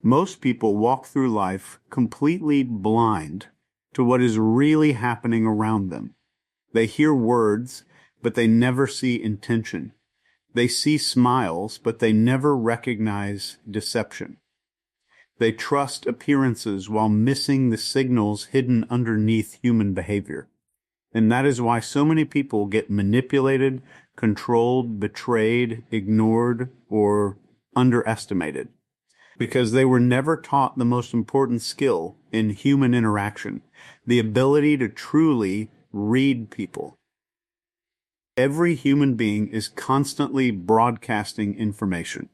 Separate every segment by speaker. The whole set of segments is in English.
Speaker 1: Most people walk through life completely blind to what is really happening around them. They hear words, but they never see intention. They see smiles, but they never recognize deception. They trust appearances while missing the signals hidden underneath human behavior. And that is why so many people get manipulated, controlled, betrayed, ignored, or underestimated. Because they were never taught the most important skill in human interaction, the ability to truly read people. Every human being is constantly broadcasting information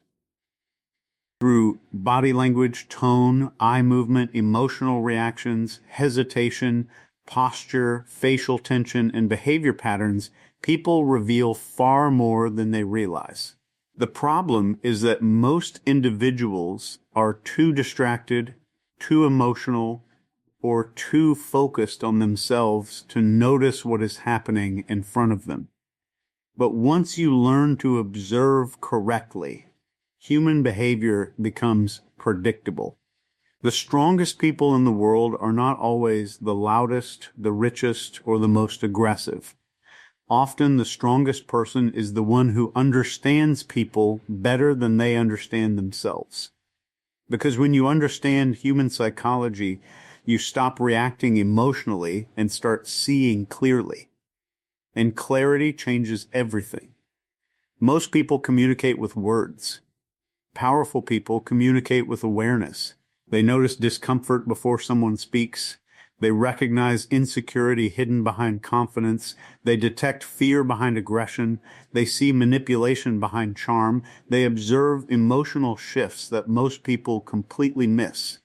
Speaker 1: through body language, tone, eye movement, emotional reactions, hesitation, posture, facial tension, and behavior patterns. People reveal far more than they realize. The problem is that most individuals are too distracted, too emotional, or too focused on themselves to notice what is happening in front of them. But once you learn to observe correctly, human behavior becomes predictable. The strongest people in the world are not always the loudest, the richest, or the most aggressive. Often the strongest person is the one who understands people better than they understand themselves. Because when you understand human psychology, you stop reacting emotionally and start seeing clearly. And clarity changes everything. Most people communicate with words. Powerful people communicate with awareness. They notice discomfort before someone speaks. They recognize insecurity hidden behind confidence. They detect fear behind aggression. They see manipulation behind charm. They observe emotional shifts that most people completely miss.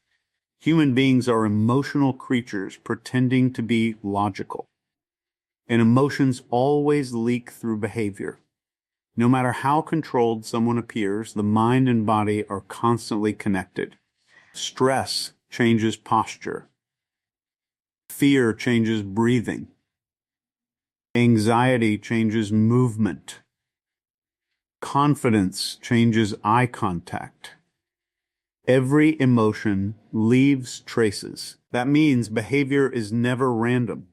Speaker 1: Human beings are emotional creatures pretending to be logical. And emotions always leak through behavior. No matter how controlled someone appears, the mind and body are constantly connected. Stress changes posture. Fear changes breathing. Anxiety changes movement. Confidence changes eye contact. Every emotion leaves traces. That means behavior is never random.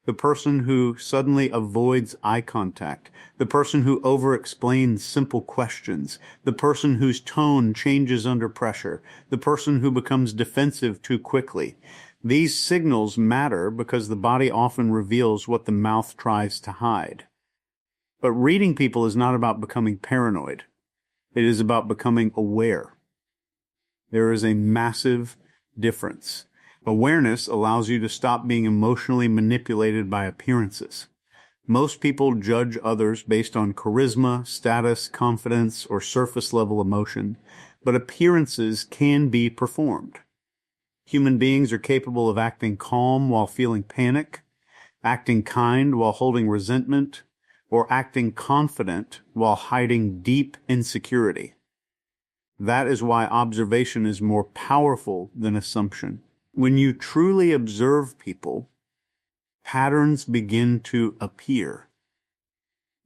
Speaker 1: The person who suddenly avoids eye contact, the person who over-explains simple questions, the person whose tone changes under pressure, the person who becomes defensive too quickly. These signals matter because the body often reveals what the mouth tries to hide. But reading people is not about becoming paranoid. It is about becoming aware. There is a massive difference. Awareness allows you to stop being emotionally manipulated by appearances. Most people judge others based on charisma, status, confidence, or surface-level emotion, but appearances can be performed. Human beings are capable of acting calm while feeling panic, acting kind while holding resentment, or acting confident while hiding deep insecurity. That is why observation is more powerful than assumption. When you truly observe people, patterns begin to appear.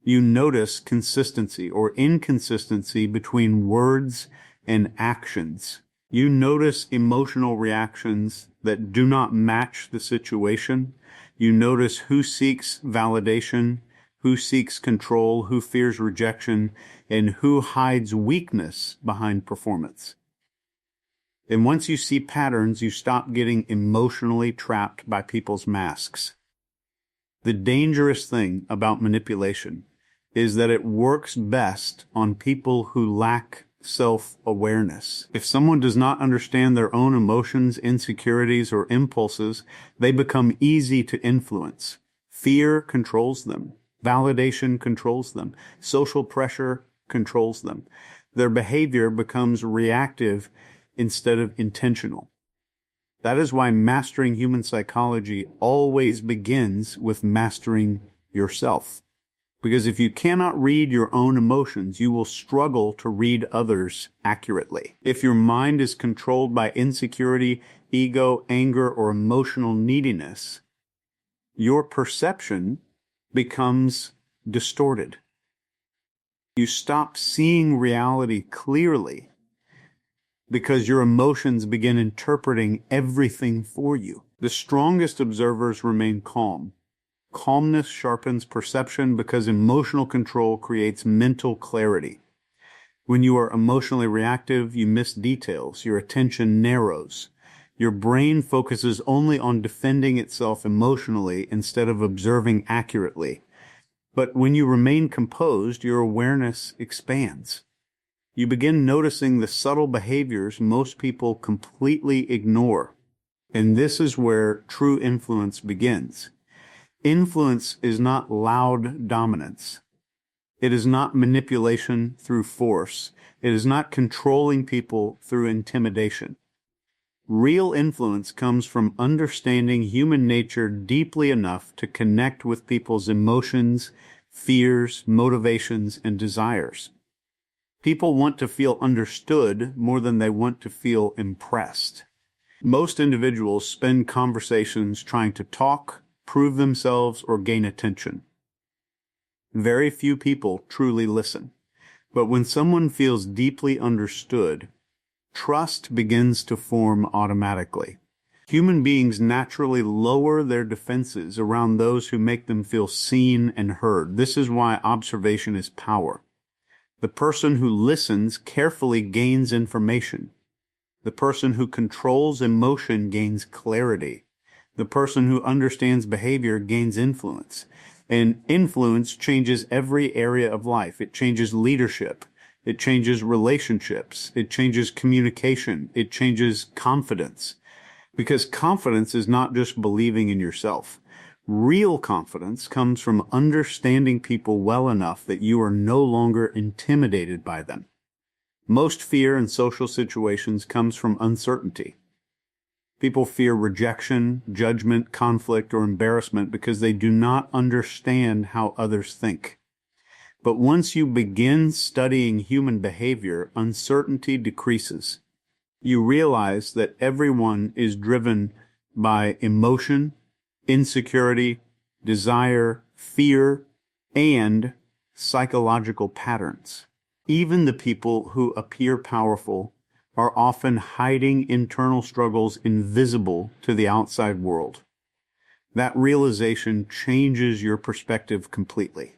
Speaker 1: You notice consistency or inconsistency between words and actions. You notice emotional reactions that do not match the situation. You notice who seeks validation, who seeks control, who fears rejection, and who hides weakness behind performance. And once you see patterns, you stop getting emotionally trapped by people's masks. The dangerous thing about manipulation is that it works best on people who lack self-awareness. If someone does not understand their own emotions, insecurities, or impulses, they become easy to influence. Fear controls them. Validation controls them. Social pressure controls them. Their behavior becomes reactive instead of intentional. That is why mastering human psychology always begins with mastering yourself. Because if you cannot read your own emotions, you will struggle to read others accurately. If your mind is controlled by insecurity, ego, anger, or emotional neediness, your perception becomes distorted. You stop seeing reality clearly because your emotions begin interpreting everything for you. The strongest observers remain calm. Calmness sharpens perception because emotional control creates mental clarity. When you are emotionally reactive, you miss details. Your attention narrows. Your brain focuses only on defending itself emotionally instead of observing accurately. But when you remain composed, your awareness expands. You begin noticing the subtle behaviors most people completely ignore. And this is where true influence begins. Influence is not loud dominance. It is not manipulation through force. It is not controlling people through intimidation. Real influence comes from understanding human nature deeply enough to connect with people's emotions, fears, motivations, and desires. People want to feel understood more than they want to feel impressed. Most individuals spend conversations trying to talk, prove themselves, or gain attention. Very few people truly listen. But when someone feels deeply understood, trust begins to form automatically. Human beings naturally lower their defenses around those who make them feel seen and heard. This is why observation is power. The person who listens carefully gains information. The person who controls emotion gains clarity. The person who understands behavior gains influence. And influence changes every area of life. It changes leadership. It changes relationships. It changes communication. It changes confidence. Because confidence is not just believing in yourself. Real confidence comes from understanding people well enough that you are no longer intimidated by them. Most fear in social situations comes from uncertainty. People fear rejection, judgment, conflict, or embarrassment because they do not understand how others think. But once you begin studying human behavior, uncertainty decreases. You realize that everyone is driven by emotion, insecurity, desire, fear, and psychological patterns. Even the people who appear powerful are often hiding internal struggles invisible to the outside world. That realization changes your perspective completely.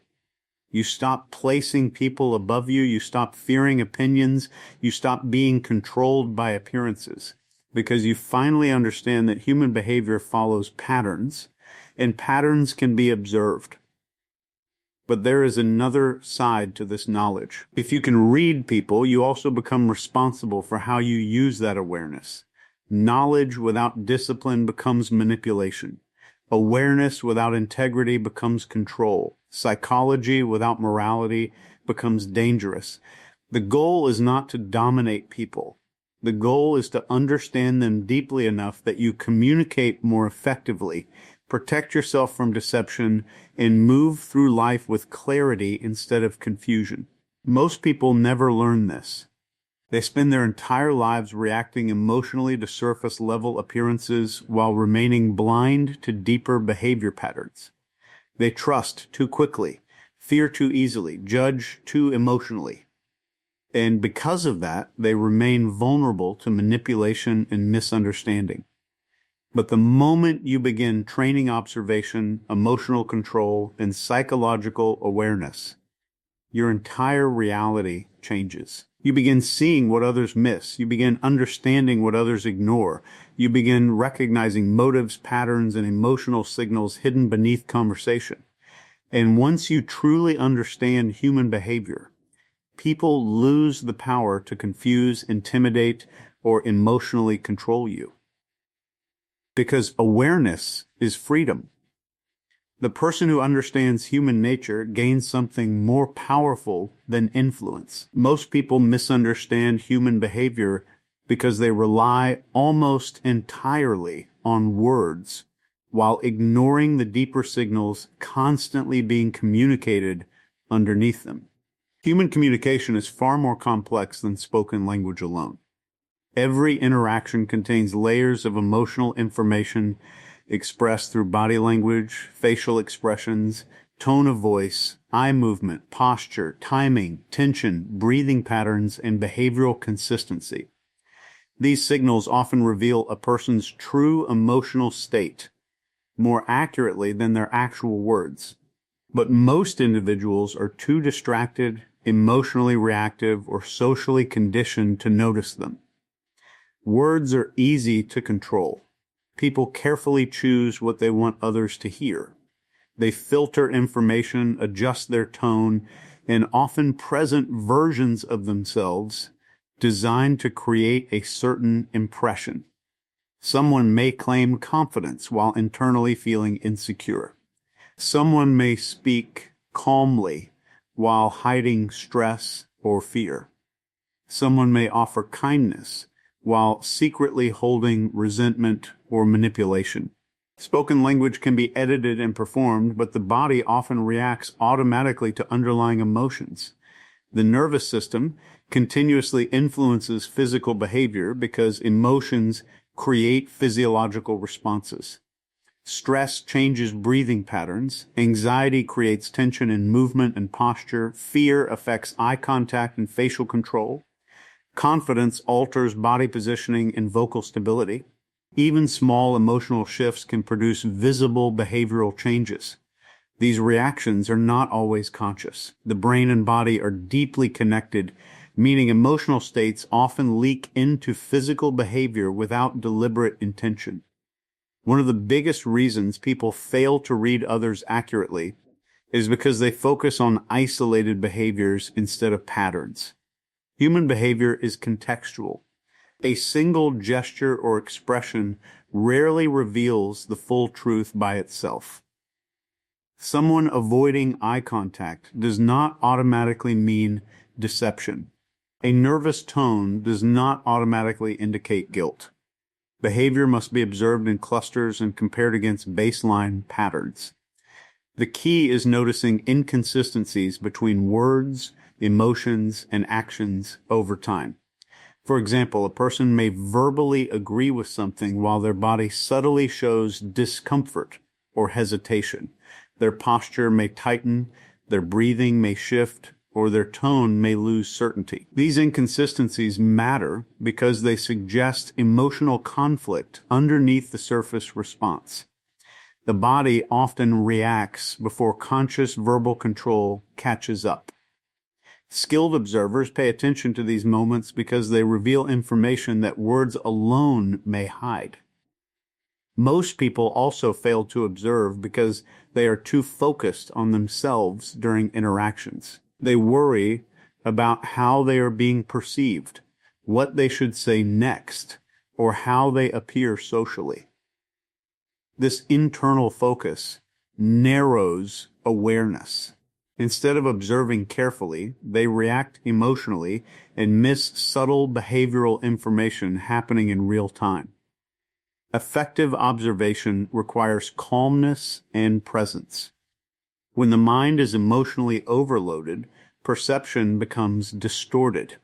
Speaker 1: You stop placing people above you. You stop fearing opinions. You stop being controlled by appearances because you finally understand that human behavior follows patterns, and patterns can be observed. But there is another side to this knowledge. If you can read people, you also become responsible for how you use that awareness. Knowledge without discipline becomes manipulation. Awareness without integrity becomes control. Psychology without morality becomes dangerous. The goal is not to dominate people. The goal is to understand them deeply enough that you communicate more effectively, protect yourself from deception, and move through life with clarity instead of confusion. Most people never learn this. They spend their entire lives reacting emotionally to surface level appearances while remaining blind to deeper behavior patterns. They trust too quickly, fear too easily, judge too emotionally. And because of that, they remain vulnerable to manipulation and misunderstanding. But the moment you begin training observation, emotional control, and psychological awareness, your entire reality changes. You begin seeing what others miss. You begin understanding what others ignore. You begin recognizing motives, patterns, and emotional signals hidden beneath conversation. And once you truly understand human behavior, people lose the power to confuse, intimidate, or emotionally control you. Because awareness is freedom. The person who understands human nature gains something more powerful than influence. Most people misunderstand human behavior because they rely almost entirely on words while ignoring the deeper signals constantly being communicated underneath them. Human communication is far more complex than spoken language alone. Every interaction contains layers of emotional information expressed through body language, facial expressions, tone of voice, eye movement, posture, timing, tension, breathing patterns, and behavioral consistency. These signals often reveal a person's true emotional state more accurately than their actual words. But most individuals are too distracted, emotionally reactive, or socially conditioned to notice them. Words are easy to control. People carefully choose what they want others to hear. They filter information, adjust their tone, and often present versions of themselves designed to create a certain impression. Someone may claim confidence while internally feeling insecure. Someone may speak calmly while hiding stress or fear. Someone may offer kindness while secretly holding resentment or manipulation. Spoken language can be edited and performed, but the body often reacts automatically to underlying emotions. The nervous system continuously influences physical behavior because emotions create physiological responses. Stress changes breathing patterns. Anxiety creates tension in movement and posture. Fear affects eye contact and facial control. Confidence alters body positioning and vocal stability. Even small emotional shifts can produce visible behavioral changes. These reactions are not always conscious. The brain and body are deeply connected, meaning emotional states often leak into physical behavior without deliberate intention. One of the biggest reasons people fail to read others accurately is because they focus on isolated behaviors instead of patterns. Human behavior is contextual. A single gesture or expression rarely reveals the full truth by itself. Someone avoiding eye contact does not automatically mean deception. A nervous tone does not automatically indicate guilt. Behavior must be observed in clusters and compared against baseline patterns. The key is noticing inconsistencies between words, emotions, and actions over time. For example, a person may verbally agree with something while their body subtly shows discomfort or hesitation. Their posture may tighten, their breathing may shift, or their tone may lose certainty. These inconsistencies matter because they suggest emotional conflict underneath the surface response. The body often reacts before conscious verbal control catches up. Skilled observers pay attention to these moments because they reveal information that words alone may hide. Most people also fail to observe because they are too focused on themselves during interactions. They worry about how they are being perceived, what they should say next, or how they appear socially. This internal focus narrows awareness. Instead of observing carefully, they react emotionally and miss subtle behavioral information happening in real time. Effective observation requires calmness and presence. When the mind is emotionally overloaded, perception becomes distorted.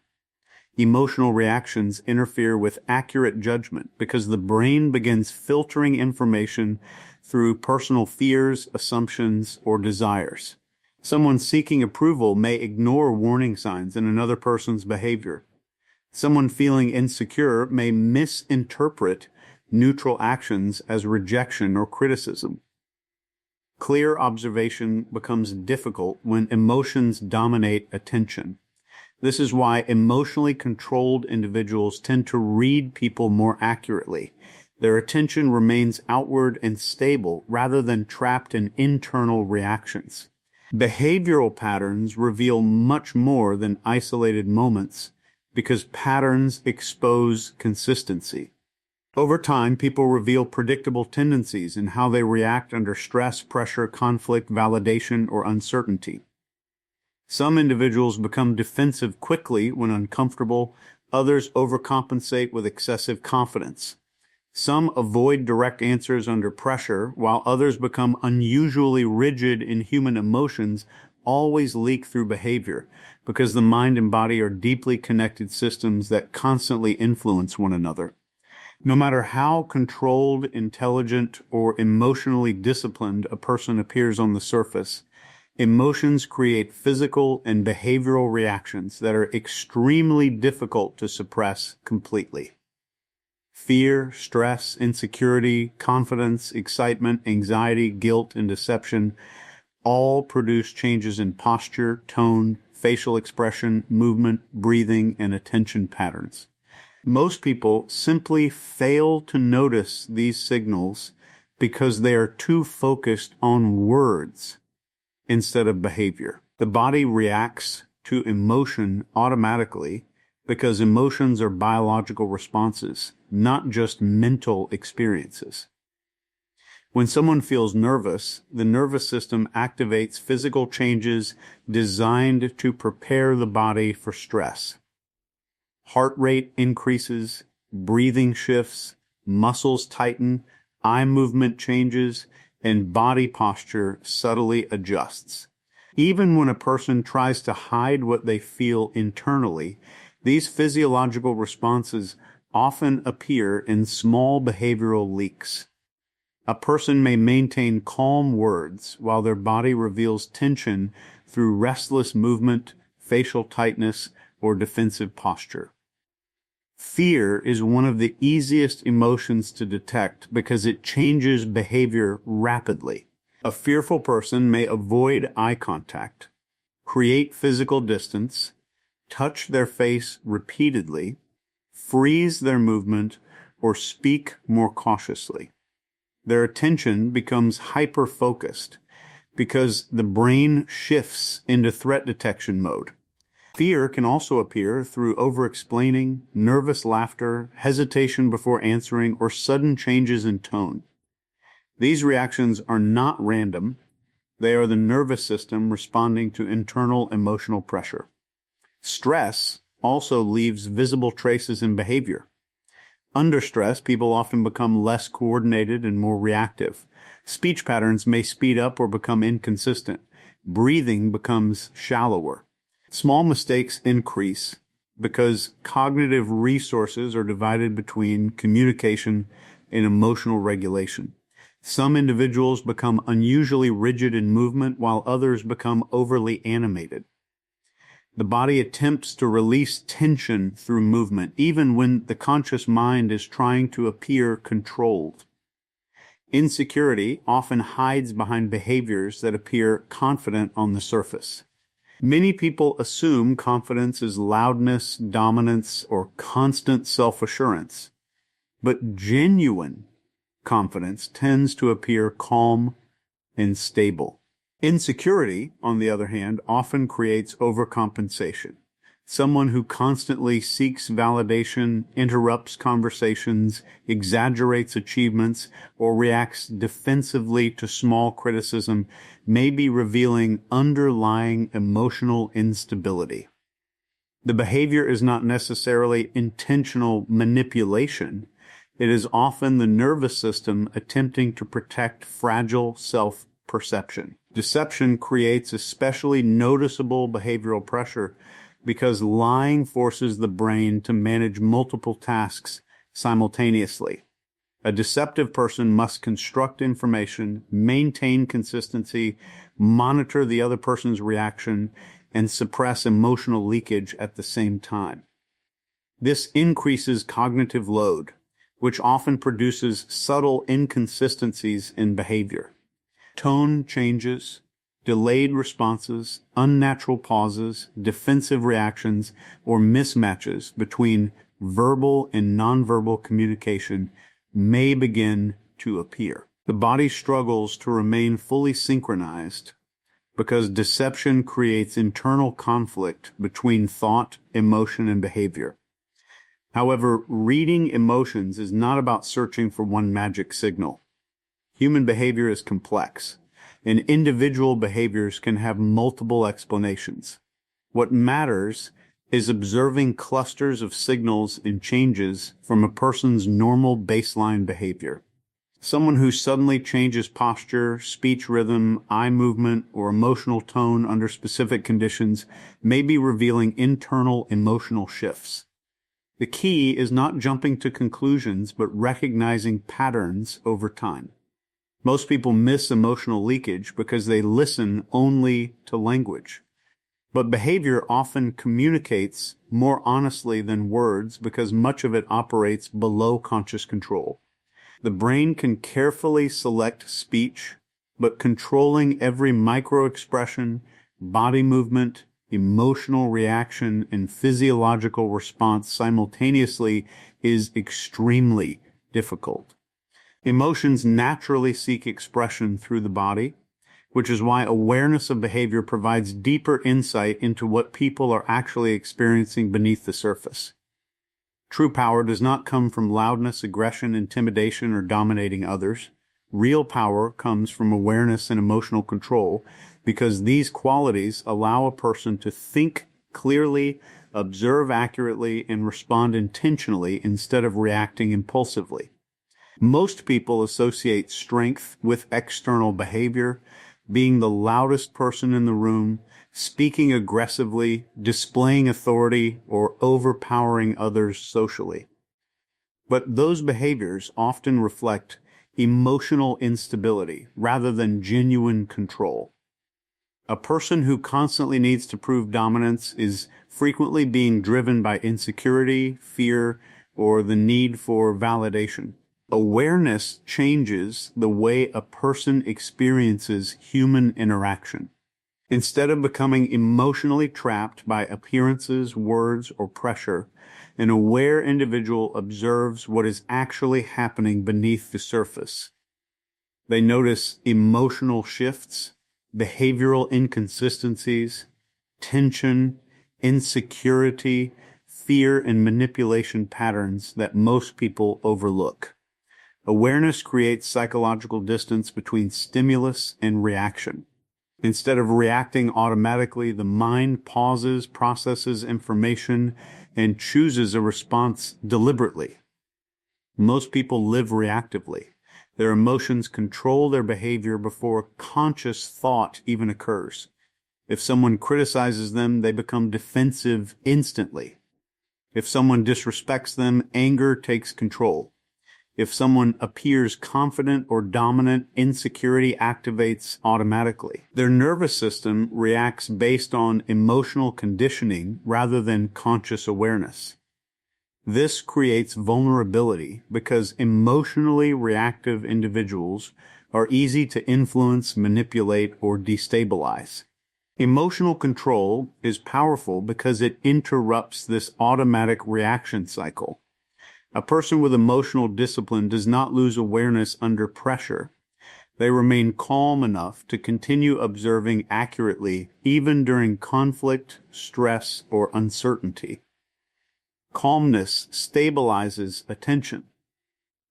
Speaker 1: Emotional reactions interfere with accurate judgment because the brain begins filtering information through personal fears, assumptions, or desires. Someone seeking approval may ignore warning signs in another person's behavior. Someone feeling insecure may misinterpret neutral actions as rejection or criticism. Clear observation becomes difficult when emotions dominate attention. This is why emotionally controlled individuals tend to read people more accurately. Their attention remains outward and stable rather than trapped in internal reactions. Behavioral patterns reveal much more than isolated moments because patterns expose consistency. Over time, people reveal predictable tendencies in how they react under stress, pressure, conflict, validation, or uncertainty. Some individuals become defensive quickly when uncomfortable. Others overcompensate with excessive confidence. Some avoid direct answers under pressure, while others become unusually rigid in human emotions always leak through behavior because the mind and body are deeply connected systems that constantly influence one another. No matter how controlled, intelligent, or emotionally disciplined a person appears on the surface, emotions create physical and behavioral reactions that are extremely difficult to suppress completely. Fear, stress, insecurity, confidence, excitement, anxiety, guilt, and deception all produce changes in posture, tone, facial expression, movement, breathing, and attention patterns. Most people simply fail to notice these signals because they are too focused on words instead of behavior. The body reacts to emotion automatically because emotions are biological responses, not just mental experiences. When someone feels nervous, the nervous system activates physical changes designed to prepare the body for stress. Heart rate increases, breathing shifts, muscles tighten, eye movement changes, and body posture subtly adjusts. Even when a person tries to hide what they feel internally, these physiological responses often appear in small behavioral leaks. A person may maintain calm words while their body reveals tension through restless movement, facial tightness, or defensive posture. Fear is one of the easiest emotions to detect because it changes behavior rapidly. A fearful person may avoid eye contact, create physical distance, touch their face repeatedly, freeze their movement, or speak more cautiously. Their attention becomes hyper-focused because the brain shifts into threat detection mode. Fear can also appear through over-explaining, nervous laughter, hesitation before answering, or sudden changes in tone. These reactions are not random. They are the nervous system responding to internal emotional pressure. Stress also leaves visible traces in behavior. Under stress, people often become less coordinated and more reactive. Speech patterns may speed up or become inconsistent. Breathing becomes shallower. Small mistakes increase because cognitive resources are divided between communication and emotional regulation. Some individuals become unusually rigid in movement while others become overly animated. The body attempts to release tension through movement, even when the conscious mind is trying to appear controlled. Insecurity often hides behind behaviors that appear confident on the surface. Many people assume confidence is loudness, dominance, or constant self-assurance, but genuine confidence tends to appear calm and stable. Insecurity, on the other hand, often creates overcompensation. Someone who constantly seeks validation, interrupts conversations, exaggerates achievements, or reacts defensively to small criticism may be revealing underlying emotional instability. The behavior is not necessarily intentional manipulation. It is often the nervous system attempting to protect fragile self-perception. Deception creates especially noticeable behavioral pressure because lying forces the brain to manage multiple tasks simultaneously. A deceptive person must construct information, maintain consistency, monitor the other person's reaction, and suppress emotional leakage at the same time. This increases cognitive load, which often produces subtle inconsistencies in behavior. Tone changes, delayed responses, unnatural pauses, defensive reactions, or mismatches between verbal and nonverbal communication may begin to appear. The body struggles to remain fully synchronized because deception creates internal conflict between thought, emotion, and behavior. However, reading emotions is not about searching for one magic signal. Human behavior is complex, and individual behaviors can have multiple explanations. What matters is observing clusters of signals and changes from a person's normal baseline behavior. Someone who suddenly changes posture, speech rhythm, eye movement, or emotional tone under specific conditions may be revealing internal emotional shifts. The key is not jumping to conclusions, but recognizing patterns over time. Most people miss emotional leakage because they listen only to language. But behavior often communicates more honestly than words because much of it operates below conscious control. The brain can carefully select speech, but controlling every micro-expression, body movement, emotional reaction, and physiological response simultaneously is extremely difficult. Emotions naturally seek expression through the body, which is why awareness of behavior provides deeper insight into what people are actually experiencing beneath the surface. True power does not come from loudness, aggression, intimidation, or dominating others. Real power comes from awareness and emotional control because these qualities allow a person to think clearly, observe accurately, and respond intentionally instead of reacting impulsively. Most people associate strength with external behavior, being the loudest person in the room, speaking aggressively, displaying authority, or overpowering others socially. But those behaviors often reflect emotional instability rather than genuine control. A person who constantly needs to prove dominance is frequently being driven by insecurity, fear, or the need for validation. Awareness changes the way a person experiences human interaction. Instead of becoming emotionally trapped by appearances, words, or pressure, an aware individual observes what is actually happening beneath the surface. They notice emotional shifts, behavioral inconsistencies, tension, insecurity, fear, and manipulation patterns that most people overlook. Awareness creates psychological distance between stimulus and reaction. Instead of reacting automatically, the mind pauses, processes information, and chooses a response deliberately. Most people live reactively. Their emotions control their behavior before conscious thought even occurs. If someone criticizes them, they become defensive instantly. If someone disrespects them, anger takes control. If someone appears confident or dominant, insecurity activates automatically. Their nervous system reacts based on emotional conditioning rather than conscious awareness. This creates vulnerability because emotionally reactive individuals are easy to influence, manipulate, or destabilize. Emotional control is powerful because it interrupts this automatic reaction cycle. A person with emotional discipline does not lose awareness under pressure. They remain calm enough to continue observing accurately even during conflict, stress, or uncertainty. Calmness stabilizes attention.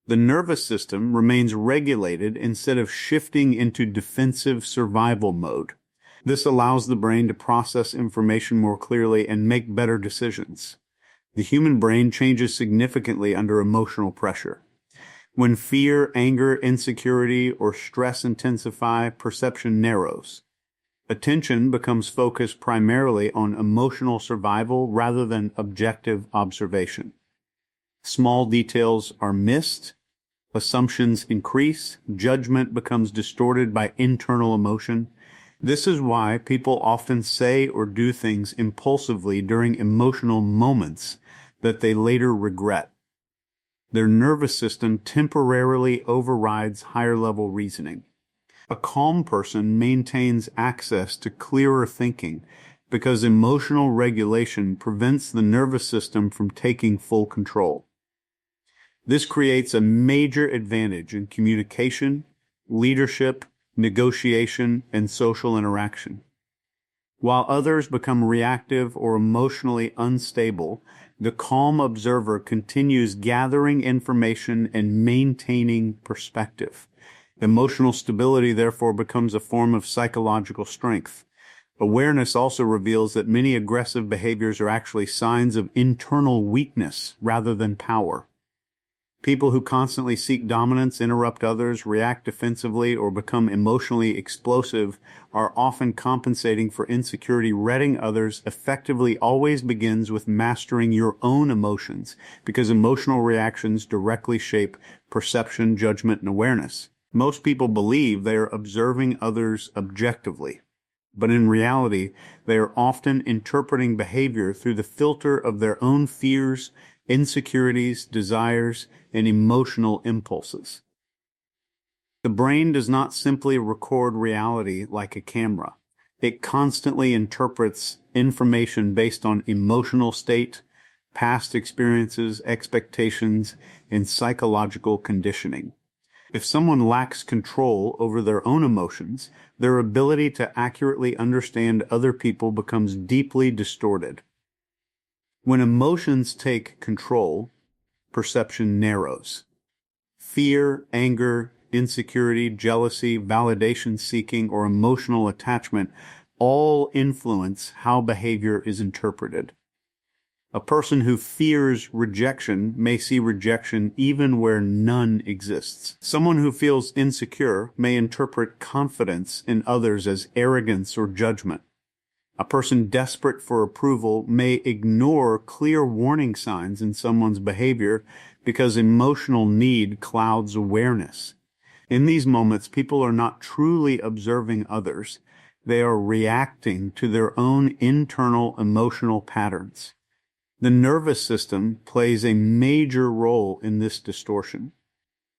Speaker 1: The nervous system remains regulated instead of shifting into defensive survival mode. This allows the brain to process information more clearly and make better decisions. The human brain changes significantly under emotional pressure. When fear, anger, insecurity, or stress intensify, perception narrows. Attention becomes focused primarily on emotional survival rather than objective observation. Small details are missed, assumptions increase, judgment becomes distorted by internal emotion. This is why people often say or do things impulsively during emotional moments that they later regret. Their nervous system temporarily overrides higher-level reasoning. A calm person maintains access to clearer thinking because emotional regulation prevents the nervous system from taking full control. This creates a major advantage in communication, leadership, negotiation, and social interaction. While others become reactive or emotionally unstable, the calm observer continues gathering information and maintaining perspective. Emotional stability therefore becomes a form of psychological strength. Awareness also reveals that many aggressive behaviors are actually signs of internal weakness rather than power. People who constantly seek dominance, interrupt others, react defensively, or become emotionally explosive are often compensating for insecurity. Reading others effectively always begins with mastering your own emotions, because emotional reactions directly shape perception, judgment, and awareness. Most people believe they are observing others objectively, but in reality, they are often interpreting behavior through the filter of their own fears, insecurities, desires, and emotional impulses. The brain does not simply record reality like a camera. It constantly interprets information based on emotional state, past experiences, expectations, and psychological conditioning. If someone lacks control over their own emotions, their ability to accurately understand other people becomes deeply distorted. When emotions take control, perception narrows. Fear, anger, insecurity, jealousy, validation seeking, or emotional attachment all influence how behavior is interpreted. A person who fears rejection may see rejection even where none exists. Someone who feels insecure may interpret confidence in others as arrogance or judgment. A person desperate for approval may ignore clear warning signs in someone's behavior because emotional need clouds awareness. In these moments, people are not truly observing others. They are reacting to their own internal emotional patterns. The nervous system plays a major role in this distortion.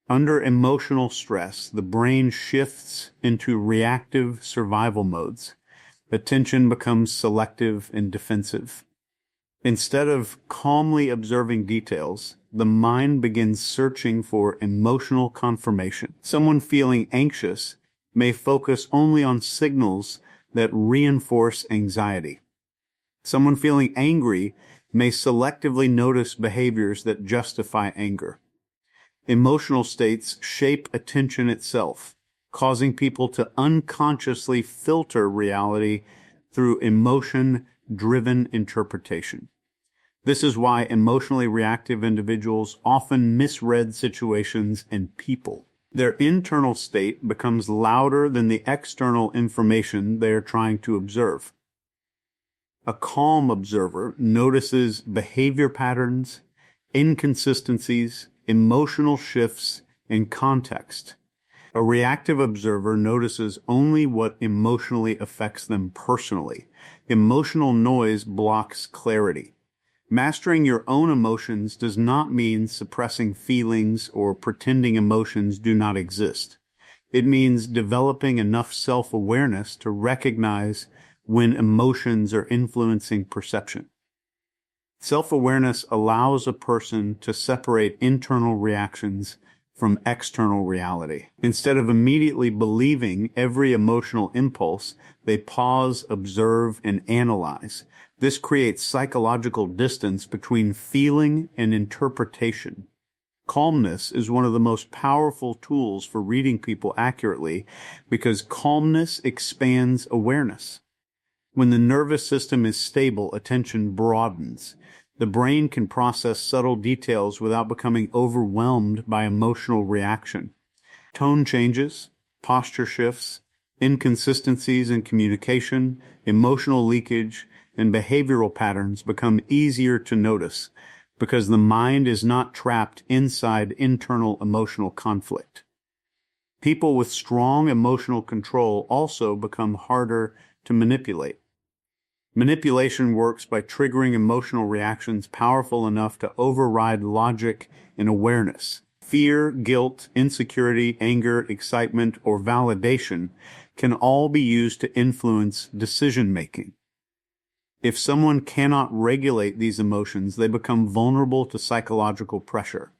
Speaker 1: Under emotional stress, the brain shifts into reactive survival modes. Attention becomes selective and defensive. Instead of calmly observing details, the mind begins searching for emotional confirmation. Someone feeling anxious may focus only on signals that reinforce anxiety. Someone feeling angry may selectively notice behaviors that justify anger. Emotional states shape attention itself, causing people to unconsciously filter reality through emotion-driven interpretation. This is why emotionally reactive individuals often misread situations and people. Their internal state becomes louder than the external information they are trying to observe. A calm observer notices behavior patterns, inconsistencies, emotional shifts, and context. A reactive observer notices only what emotionally affects them personally. Emotional noise blocks clarity. Mastering your own emotions does not mean suppressing feelings or pretending emotions do not exist. It means developing enough self-awareness to recognize when emotions are influencing perception. Self-awareness allows a person to separate internal reactions from external reality. Instead of immediately believing every emotional impulse, they pause, observe, and analyze. This creates psychological distance between feeling and interpretation. Calmness is one of the most powerful tools for reading people accurately because calmness expands awareness. When the nervous system is stable, attention broadens. The brain can process subtle details without becoming overwhelmed by emotional reaction. Tone changes, posture shifts, inconsistencies in communication, emotional leakage, and behavioral patterns become easier to notice because the mind is not trapped inside internal emotional conflict. People with strong emotional control also become harder to manipulate. Manipulation works by triggering emotional reactions powerful enough to override logic and awareness. Fear, guilt, insecurity, anger, excitement, or validation can all be used to influence decision-making. If someone cannot regulate these emotions, they become vulnerable to psychological pressure.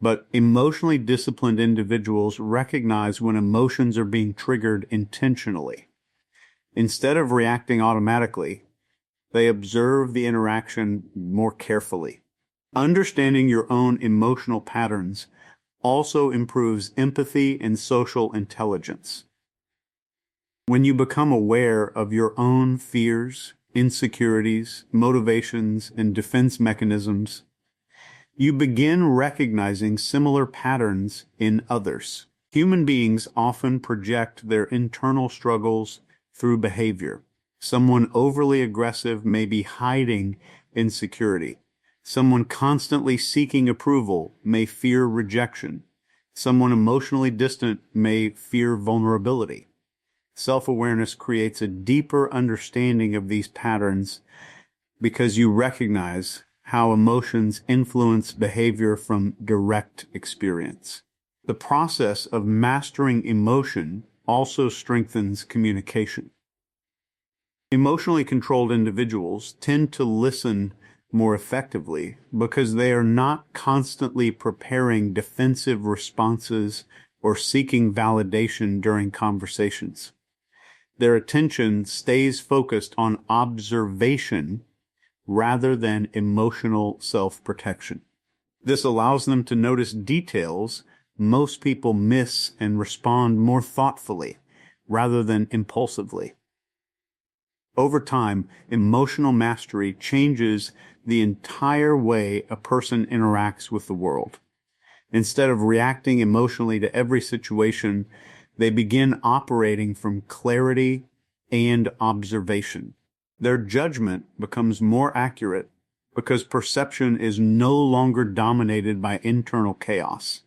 Speaker 1: But emotionally disciplined individuals recognize when emotions are being triggered intentionally. Instead of reacting automatically, they observe the interaction more carefully. Understanding your own emotional patterns also improves empathy and social intelligence. When you become aware of your own fears, insecurities, motivations, and defense mechanisms, you begin recognizing similar patterns in others. Human beings often project their internal struggles through behavior. Someone overly aggressive may be hiding insecurity. Someone constantly seeking approval may fear rejection. Someone emotionally distant may fear vulnerability. Self-awareness creates a deeper understanding of these patterns because you recognize how emotions influence behavior from direct experience. The process of mastering emotion also strengthens communication. Emotionally controlled individuals tend to listen more effectively because they are not constantly preparing defensive responses or seeking validation during conversations. Their attention stays focused on observation rather than emotional self-protection. This allows them to notice details most people miss and respond more thoughtfully rather than impulsively. Over time, emotional mastery changes the entire way a person interacts with the world. Instead of reacting emotionally to every situation, they begin operating from clarity and observation. Their judgment becomes more accurate because perception is no longer dominated by internal chaos.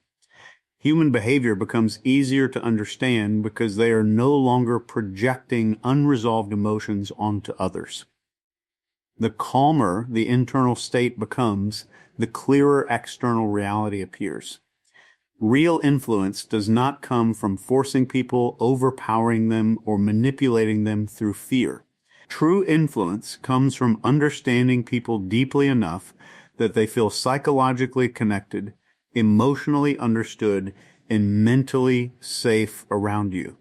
Speaker 1: Human behavior becomes easier to understand because they are no longer projecting unresolved emotions onto others. The calmer the internal state becomes, the clearer external reality appears. Real influence does not come from forcing people, overpowering them, or manipulating them through fear. True influence comes from understanding people deeply enough that they feel psychologically connected, emotionally understood, and mentally safe around you.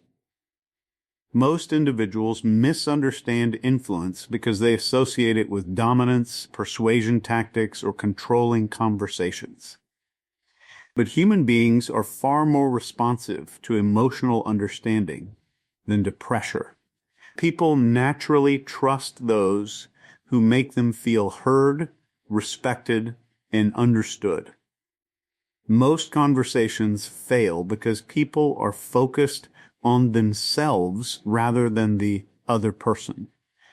Speaker 1: Most individuals misunderstand influence because they associate it with dominance, persuasion tactics, or controlling conversations. But human beings are far more responsive to emotional understanding than to pressure. People naturally trust those who make them feel heard, respected, and understood. Most conversations fail because people are focused on themselves rather than the other person.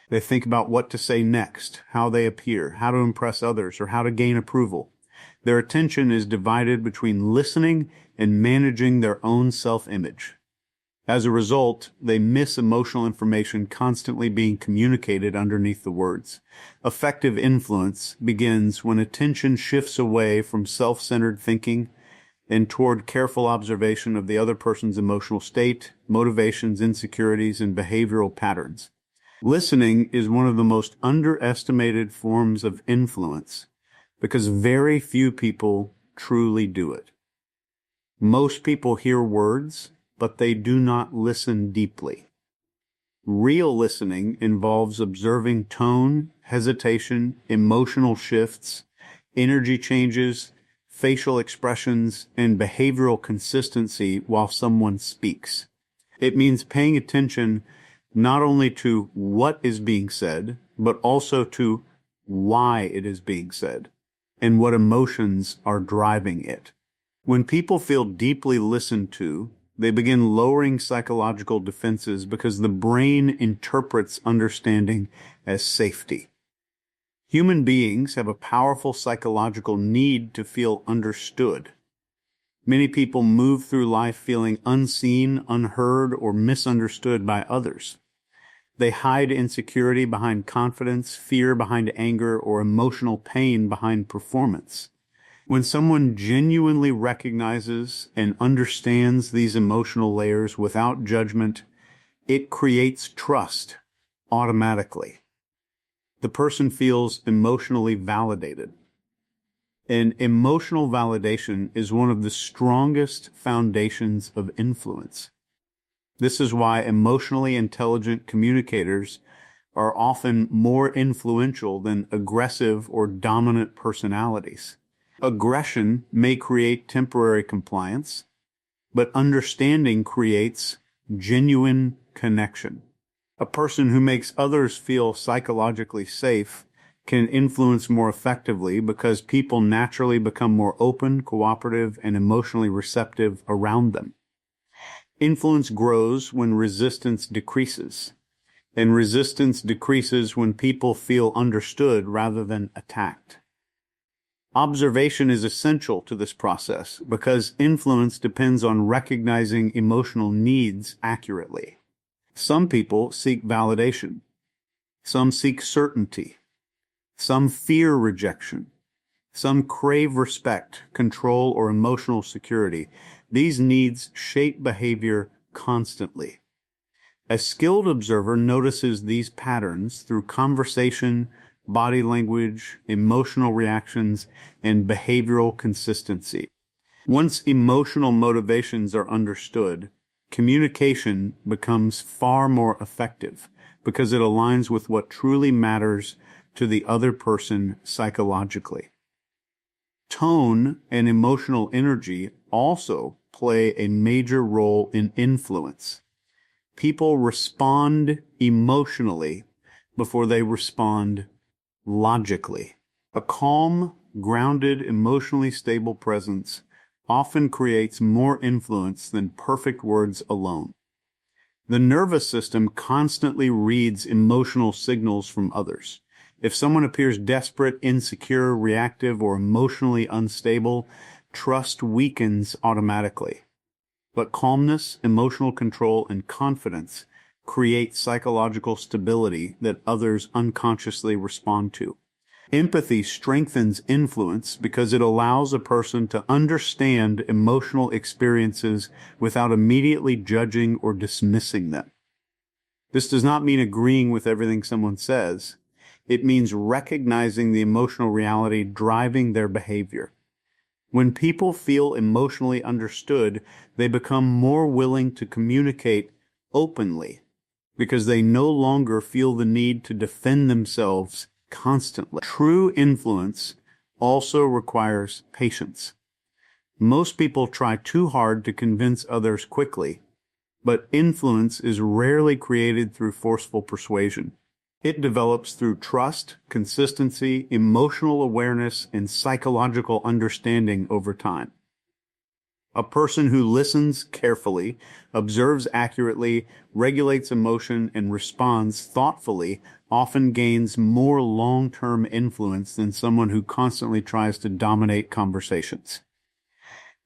Speaker 1: They think about what to say next, how they appear, how to impress others, or how to gain approval. Their attention is divided between listening and managing their own self-image. As a result, they miss emotional information constantly being communicated underneath the words. Effective influence begins when attention shifts away from self-centered thinking and toward careful observation of the other person's emotional state, motivations, insecurities, and behavioral patterns. Listening is one of the most underestimated forms of influence because very few people truly do it. Most people hear words, but they do not listen deeply. Real listening involves observing tone, hesitation, emotional shifts, energy changes, facial expressions, and behavioral consistency while someone speaks. It means paying attention not only to what is being said, but also to why it is being said and what emotions are driving it. When people feel deeply listened to, they begin lowering psychological defenses because the brain interprets understanding as safety. Human beings have a powerful psychological need to feel understood. Many people move through life feeling unseen, unheard, or misunderstood by others. They hide insecurity behind confidence, fear behind anger, or emotional pain behind performance. When someone genuinely recognizes and understands these emotional layers without judgment, it creates trust automatically. The person feels emotionally validated. And emotional validation is one of the strongest foundations of influence. This is why emotionally intelligent communicators are often more influential than aggressive or dominant personalities. Aggression may create temporary compliance, but understanding creates genuine connection. A person who makes others feel psychologically safe can influence more effectively because people naturally become more open, cooperative, and emotionally receptive around them. Influence grows when resistance decreases, and resistance decreases when people feel understood rather than attacked. Observation is essential to this process because influence depends on recognizing emotional needs accurately. Some people seek validation. Some seek certainty. Some fear rejection. Some crave respect, control, or emotional security. These needs shape behavior constantly. A skilled observer notices these patterns through conversation, body language, emotional reactions, and behavioral consistency. Once emotional motivations are understood, communication becomes far more effective because it aligns with what truly matters to the other person psychologically. Tone and emotional energy also play a major role in influence. People respond emotionally before they respond logically. A calm, grounded, emotionally stable presence often creates more influence than perfect words alone. The nervous system constantly reads emotional signals from others. If someone appears desperate, insecure, reactive, or emotionally unstable, trust weakens automatically. But calmness, emotional control, and confidence create psychological stability that others unconsciously respond to. Empathy strengthens influence because it allows a person to understand emotional experiences without immediately judging or dismissing them. This does not mean agreeing with everything someone says. It means recognizing the emotional reality driving their behavior. When people feel emotionally understood, they become more willing to communicate openly because they no longer feel the need to defend themselves constantly. True influence also requires patience. Most people try too hard to convince others quickly, but influence is rarely created through forceful persuasion. It develops through trust, consistency, emotional awareness, and psychological understanding over time. A person who listens carefully, observes accurately, regulates emotion, and responds thoughtfully often gains more long-term influence than someone who constantly tries to dominate conversations.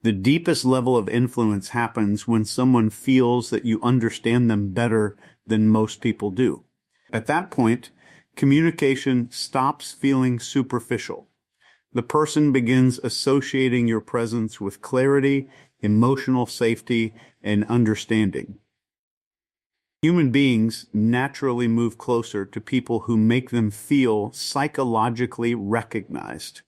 Speaker 1: The deepest level of influence happens when someone feels that you understand them better than most people do. At that point, communication stops feeling superficial. The person begins associating your presence with clarity, emotional safety, and understanding. Human beings naturally move closer to people who make them feel psychologically recognized,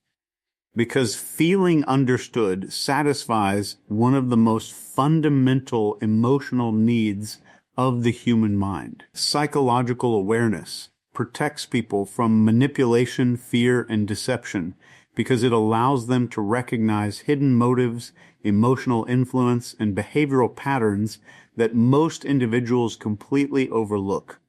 Speaker 1: because feeling understood satisfies one of the most fundamental emotional needs of the human mind. Psychological awareness protects people from manipulation, fear, and deception because it allows them to recognize hidden motives, emotional influence, and behavioral patterns that most individuals completely overlook.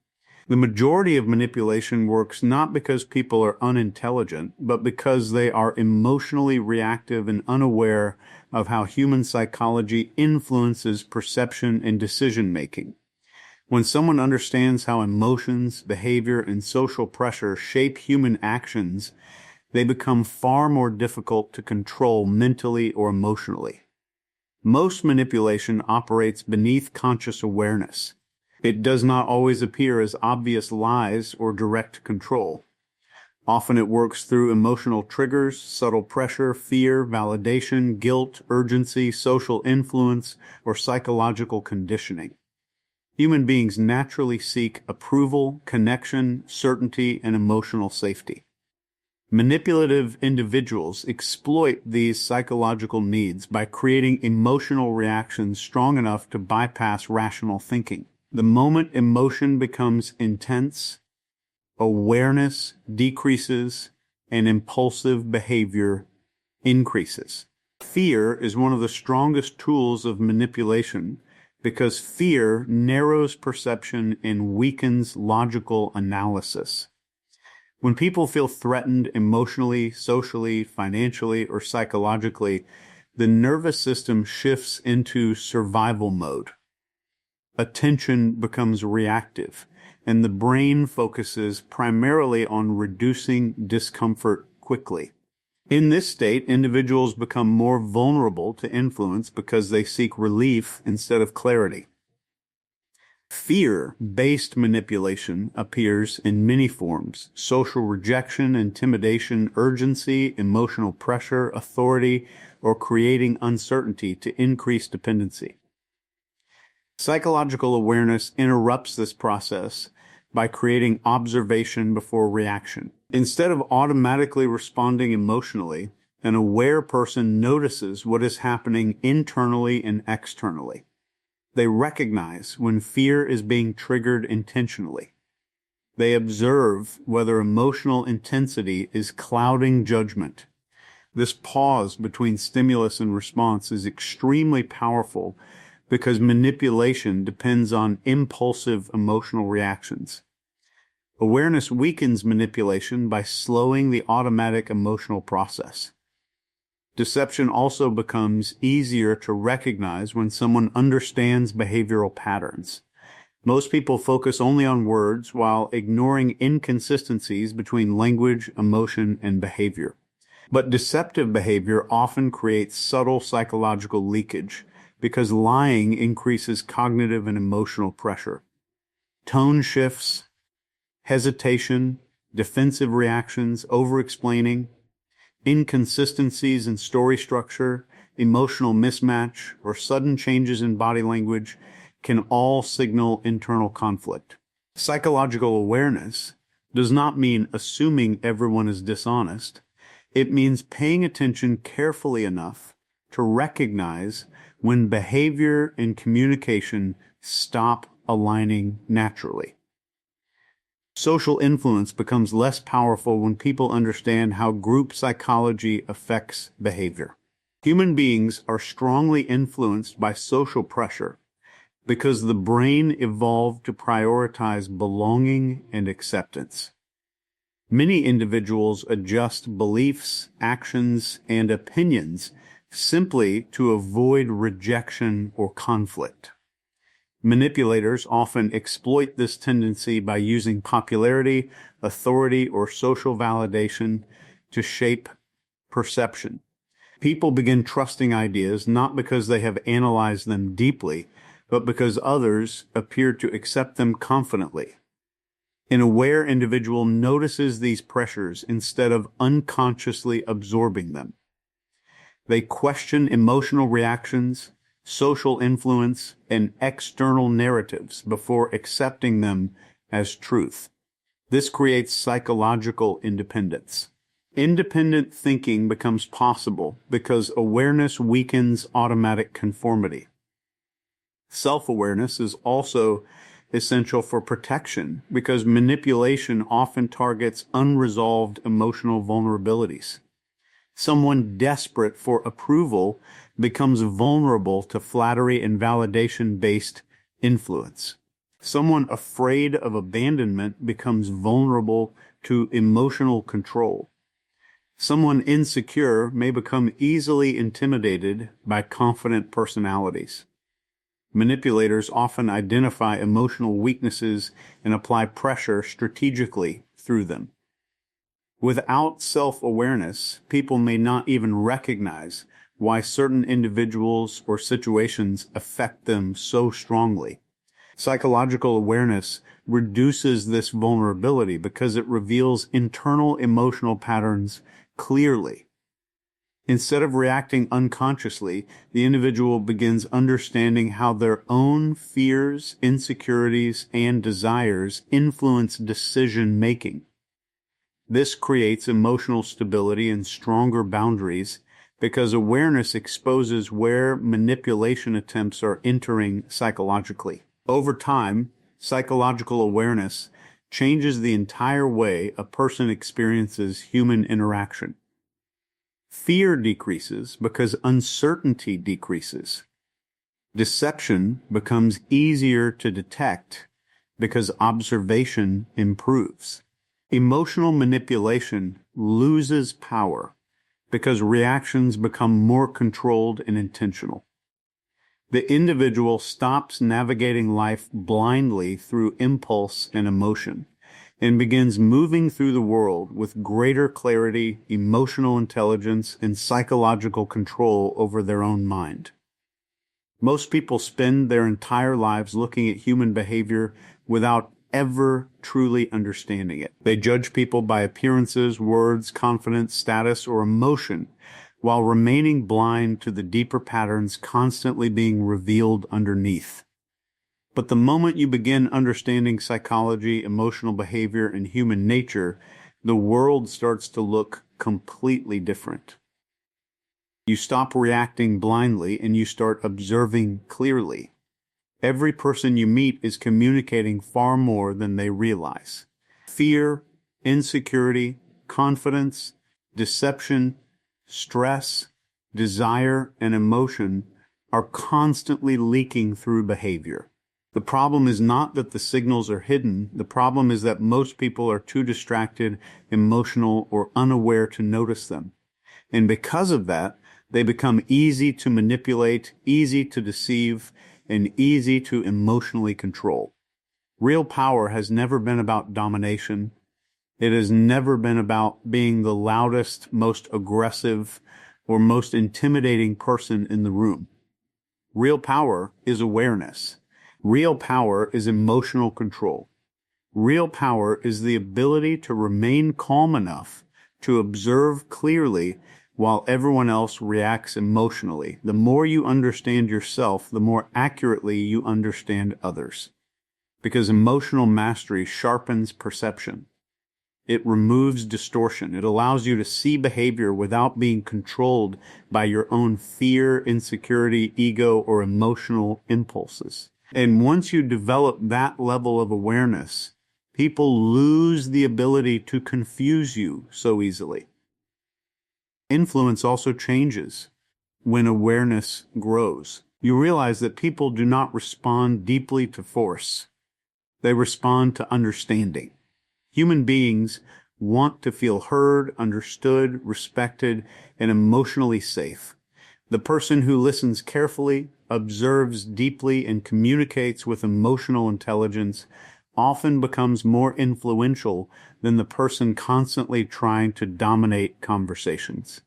Speaker 1: The majority of manipulation works not because people are unintelligent, but because they are emotionally reactive and unaware of how human psychology influences perception and decision making. When someone understands how emotions, behavior, and social pressure shape human actions, they become far more difficult to control mentally or emotionally. Most manipulation operates beneath conscious awareness. It does not always appear as obvious lies or direct control. Often it works through emotional triggers, subtle pressure, fear, validation, guilt, urgency, social influence, or psychological conditioning. Human beings naturally seek approval, connection, certainty, and emotional safety. Manipulative individuals exploit these psychological needs by creating emotional reactions strong enough to bypass rational thinking. The moment emotion becomes intense, awareness decreases and impulsive behavior increases. Fear is one of the strongest tools of manipulation because fear narrows perception and weakens logical analysis. When people feel threatened emotionally, socially, financially, or psychologically, the nervous system shifts into survival mode. Attention becomes reactive, and the brain focuses primarily on reducing discomfort quickly. In this state, individuals become more vulnerable to influence because they seek relief instead of clarity. Fear-based manipulation appears in many forms: social rejection, intimidation, urgency, emotional pressure, authority, or creating uncertainty to increase dependency. Psychological awareness interrupts this process by creating observation before reaction. Instead of automatically responding emotionally, an aware person notices what is happening internally and externally. They recognize when fear is being triggered intentionally. They observe whether emotional intensity is clouding judgment. This pause between stimulus and response is extremely powerful because manipulation depends on impulsive emotional reactions. Awareness weakens manipulation by slowing the automatic emotional process. Deception also becomes easier to recognize when someone understands behavioral patterns. Most people focus only on words while ignoring inconsistencies between language, emotion, and behavior. But deceptive behavior often creates subtle psychological leakage because lying increases cognitive and emotional pressure. Tone shifts, hesitation, defensive reactions, over-explaining, inconsistencies in story structure, emotional mismatch, or sudden changes in body language can all signal internal conflict. Psychological awareness does not mean assuming everyone is dishonest. It means paying attention carefully enough to recognize when behavior and communication stop aligning naturally. Social influence becomes less powerful when people understand how group psychology affects behavior. Human beings are strongly influenced by social pressure because the brain evolved to prioritize belonging and acceptance. Many individuals adjust beliefs, actions, and opinions simply to avoid rejection or conflict. Manipulators often exploit this tendency by using popularity, authority, or social validation to shape perception. People begin trusting ideas not because they have analyzed them deeply, but because others appear to accept them confidently. An aware individual notices these pressures instead of unconsciously absorbing them. They question emotional reactions, social influence, and external narratives before accepting them as truth. This creates psychological independence. Independent thinking becomes possible because awareness weakens automatic conformity. Self-awareness is also essential for protection because manipulation often targets unresolved emotional vulnerabilities. Someone desperate for approval becomes vulnerable to flattery and validation-based influence. Someone afraid of abandonment becomes vulnerable to emotional control. Someone insecure may become easily intimidated by confident personalities. Manipulators often identify emotional weaknesses and apply pressure strategically through them. Without self-awareness, people may not even recognize why certain individuals or situations affect them so strongly. Psychological awareness reduces this vulnerability because it reveals internal emotional patterns clearly. Instead of reacting unconsciously, the individual begins understanding how their own fears, insecurities, and desires influence decision-making. This creates emotional stability and stronger boundaries because awareness exposes where manipulation attempts are entering psychologically. Over time, psychological awareness changes the entire way a person experiences human interaction. Fear decreases because uncertainty decreases. Deception becomes easier to detect because observation improves. Emotional manipulation loses power because reactions become more controlled and intentional. The individual stops navigating life blindly through impulse and emotion and begins moving through the world with greater clarity, emotional intelligence, and psychological control over their own mind. Most people spend their entire lives looking at human behavior without ever truly understanding it. They judge people by appearances, words, confidence, status, or emotion, while remaining blind to the deeper patterns constantly being revealed underneath. But the moment you begin understanding psychology, emotional behavior, and human nature, the world starts to look completely different. You stop reacting blindly and you start observing clearly. Every person you meet is communicating far more than they realize. Fear, insecurity, confidence, deception, stress, desire, and emotion are constantly leaking through behavior. The problem is not that the signals are hidden. The problem is that most people are too distracted, emotional, or unaware to notice them. And because of that, they become easy to manipulate, easy to deceive, and easy to emotionally control. Real power has never been about domination. It has never been about being the loudest, most aggressive, or most intimidating person in the room. Real power is awareness. Real power is emotional control. Real power is the ability to remain calm enough to observe clearly while everyone else reacts emotionally. The more you understand yourself, the more accurately you understand others. Because emotional mastery sharpens perception. It removes distortion. It allows you to see behavior without being controlled by your own fear, insecurity, ego, or emotional impulses. And once you develop that level of awareness, people lose the ability to confuse you so easily. Influence also changes when awareness grows. You realize that people do not respond deeply to force. They respond to understanding. Human beings want to feel heard, understood, respected, and emotionally safe. The person who listens carefully, observes deeply, and communicates with emotional intelligence often becomes more influential than the person constantly trying to dominate conversations.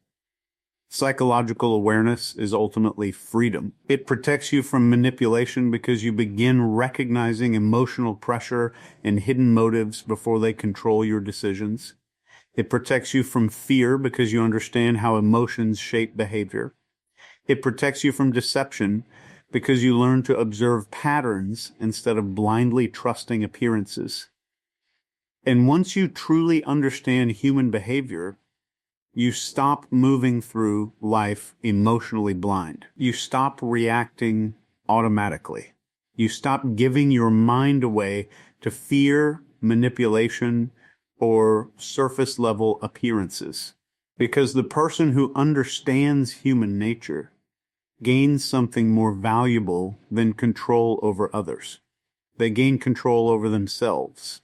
Speaker 1: Psychological awareness is ultimately freedom. It protects you from manipulation because you begin recognizing emotional pressure and hidden motives before they control your decisions. It protects you from fear because you understand how emotions shape behavior. It protects you from deception because you learn to observe patterns instead of blindly trusting appearances. And once you truly understand human behavior, you stop moving through life emotionally blind. You stop reacting automatically. You stop giving your mind away to fear, manipulation, or surface level appearances. Because the person who understands human nature gains something more valuable than control over others. They gain control over themselves.